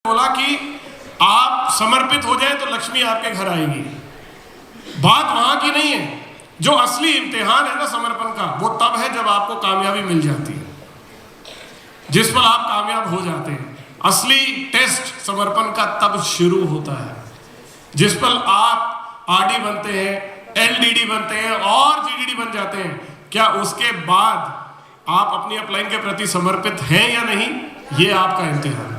बोला कि आप समर्पित हो जाए तो लक्ष्मी आपके घर आएगी। बात वहां की नहीं है। जो असली इम्तिहान है ना समर्पण का, वो तब है जब आपको कामयाबी मिल जाती है, जिस पर आप कामयाब हो जाते हैं। असली टेस्ट समर्पण का तब शुरू होता है जिस पर आप आरडी बनते हैं, एलडीडी बनते हैं और जीडीडी बन जाते हैं। क्या उसके बाद आप अपनी अपलाइन के प्रति समर्पित हैं या नहीं, ये आपका इम्तिहान है।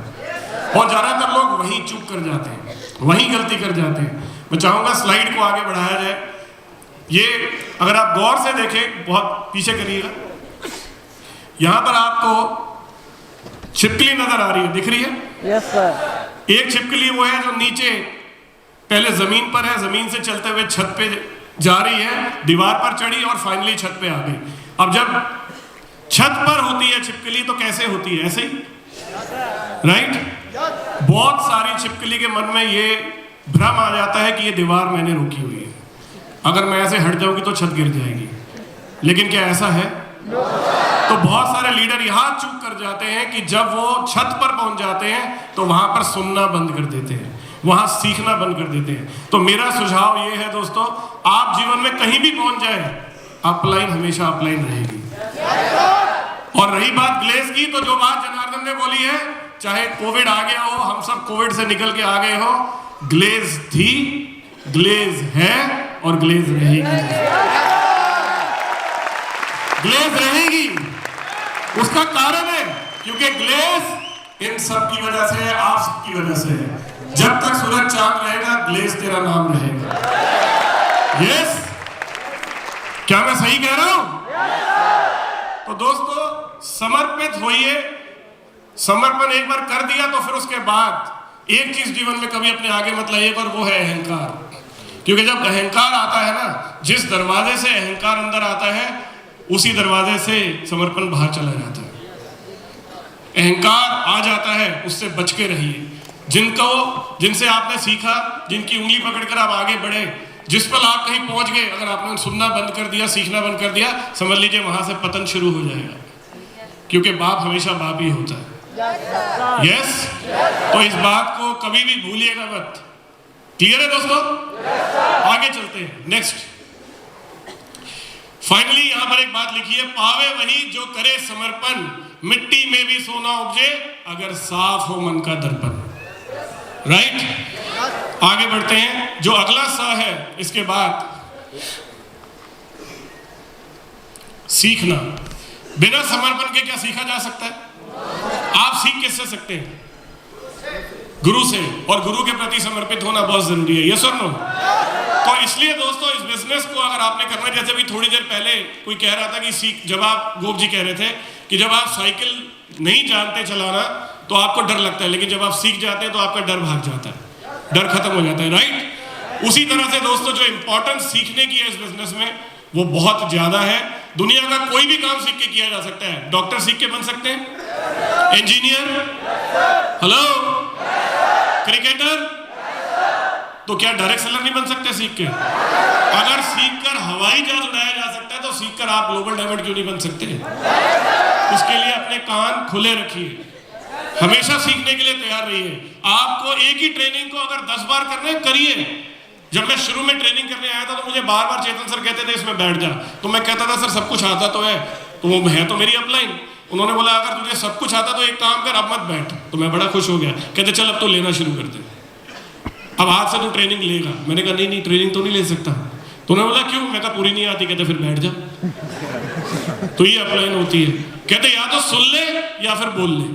और ज्यादातर लोग वहीं चूक कर जाते हैं, वहीं गलती कर जाते हैं। मैं चाहूंगा स्लाइड को आगे बढ़ाया जाए। ये अगर आप गौर से देखें, बहुत पीछे करिएगा, यहां पर आपको छिपकली नजर आ रही है, दिख रही है? Yes sir. एक छिपकली वो है जो नीचे पहले जमीन पर है, जमीन से चलते हुए छत पे जा रही है, दीवार पर चढ़ी और फाइनली छत पे आ गई। अब जब छत पर होती है छिपकली तो कैसे होती है? ऐसे ही, राइट? बहुत सारी छिपकली के मन में ये भ्रम आ जाता है कि ये दीवार मैंने रोकी हुई है, अगर मैं ऐसे हट जाऊंगी तो छत गिर जाएगी। लेकिन क्या ऐसा है? तो बहुत सारे लीडर यहां चूक कर जाते हैं कि जब वो छत पर पहुंच जाते हैं तो वहां पर सुनना बंद कर देते हैं, वहां सीखना बंद कर देते हैं। तो मेरा सुझाव ये है दोस्तों, आप जीवन में कहीं भी पहुंच जाए, अपलाइन हमेशा अपलाइन रहेगी। और रही बात ग्लेज की, तो जो बात जनार्दन ने बोली है, चाहे कोविड आ गया हो, हम सब कोविड से निकल के आ गए हो, ग्लेज थी, ग्लेज है और ग्लेज रहेगी। ग्लेज रहेगी। उसका कारण है क्योंकि ग्लेज इन सब की वजह से है, आप सबकी वजह से है। जब तक सूरज चांद रहेगा, ग्लेज तेरा नाम रहेगा। यस, क्या मैं सही कह रहा हूं? तो दोस्तों, समर्पित होइए। समर्पण एक बार कर दिया तो फिर उसके बाद एक चीज जीवन में कभी अपने आगे मत लाइए, और वो है अहंकार। क्योंकि जब अहंकार आता है ना, जिस दरवाजे से अहंकार अंदर आता है, उसी दरवाजे से समर्पण बाहर चला जाता है। अहंकार आ जाता है, उससे बच के रहिए। जिनसे आपने सीखा, जिनकी उंगली पकड़कर आप आगे बढ़े, जिस पर आप कहीं पहुंच गए, अगर आपने सुनना बंद कर दिया, सीखना बंद कर दिया, समझ लीजिए वहां से पतन शुरू हो जाएगा। क्योंकि बाप हमेशा बाप ही होता है। यस? तो इस बात को कभी भी भूलिएगा मत। क्लियर है दोस्तों? आगे चलते हैं। नेक्स्ट, फाइनली यहां पर एक बात लिखी है, पावे वही जो करे समर्पण, मिट्टी में भी सोना उपजे अगर साफ हो मन का दर्पण। राइट? आगे बढ़ते हैं। जो अगला सा है इसके बाद, सीखना। बिना समर्पण के क्या सीखा जा सकता है? आप सीख किससे सकते हैं? गुरु से। और गुरु के प्रति समर्पित होना बहुत जरूरी है। यस और नो? तो इसलिए दोस्तों, इस बिजनेस को अगर आपने करना, जैसे भी थोड़ी देर पहले कोई कह रहा था कि सीख, जब आप गोप जी कह रहे थे कि जब आप साइकिल नहीं जानते चलाना तो आपको डर लगता है, लेकिन जब आप सीख जाते हैं तो आपका डर भाग जाता है, डर खत्म हो जाता है। राइट? उसी तरह से दोस्तों, जो इंपॉर्टेंस सीखने की है इस बिजनेस में, वो बहुत ज्यादा है। दुनिया का कोई भी काम सीख के किया जा सकता है। डॉक्टर सीख के बन सकते हैं, इंजीनियर, हेलो, क्रिकेटर, तो क्या डायरेक्ट सेलर नहीं बन सकते सीख के? अगर सीखकर हवाई जहाज उड़ाया जा सकता है तो सीखकर आप ग्लोबल डायमंड क्यों नहीं बन सकते? उसके लिए अपने कान खुले रखिए, हमेशा सीखने के लिए तैयार रहिए। आपको एक ही ट्रेनिंग को अगर 10 बार करने, करिए। जब मैं शुरू में ट्रेनिंग करने आया था तो मुझे बार बार चेतन सर कहते थे इसमें बैठ जा, तो मैं कहता था सर सब कुछ आता तो है, तो वो है तो मेरी अपलाइन। उन्होंने बोला अगर तुझे सब कुछ आता तो एक काम कर, अब मत बैठ। तो मैं बड़ा खुश हो गया, कहते चल अब तो लेना शुरू कर दे, अब आज से तू ट्रेनिंग लेगा। मैंने कहा नहीं, ट्रेनिंग तो नहीं ले सकता। तो उन्होंने बोला क्यों? मैं कहा पूरी नहीं आती। कहते फिर बैठ जा। तो ये अपलाइन होती है। कहते या तो सुन ले या फिर बोल ले,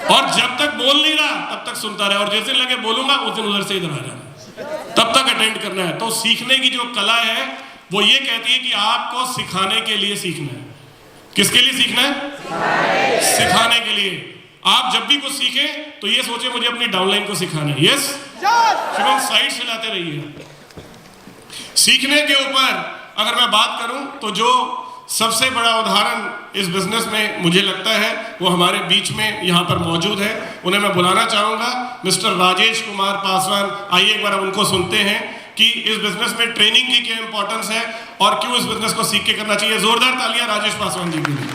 और जब तक बोल नहीं रहा तब तक सुनता रहे, और जिस दिन लगे बोलूंगा उस दिन उधर से इधर आ जाना, तब तक अटेंड करना है। तो सीखने की जो कला है वो ये कहती है कि आपको सिखाने के लिए सीखना है। किसके लिए सीखना है? सिखाने के लिए। आप जब भी कुछ सीखें तो ये सोचे मुझे अपनी डाउनलाइन को सिखाना है। यस? फिर साइड चलाते रहिए। सीखने के ऊपर अगर मैं बात करूं तो जो सबसे बड़ा उदाहरण इस बिजनेस में मुझे लगता है वो हमारे बीच में यहाँ पर मौजूद है। उन्हें मैं बुलाना चाहूंगा, मिस्टर राजेश कुमार पासवान। आइए एक बार हम उनको सुनते हैं कि इस बिजनेस में ट्रेनिंग की क्या इंपॉर्टेंस है और क्यों इस बिजनेस को सीख के करना चाहिए। जोरदार तालियां राजेश पासवान जी के लिए।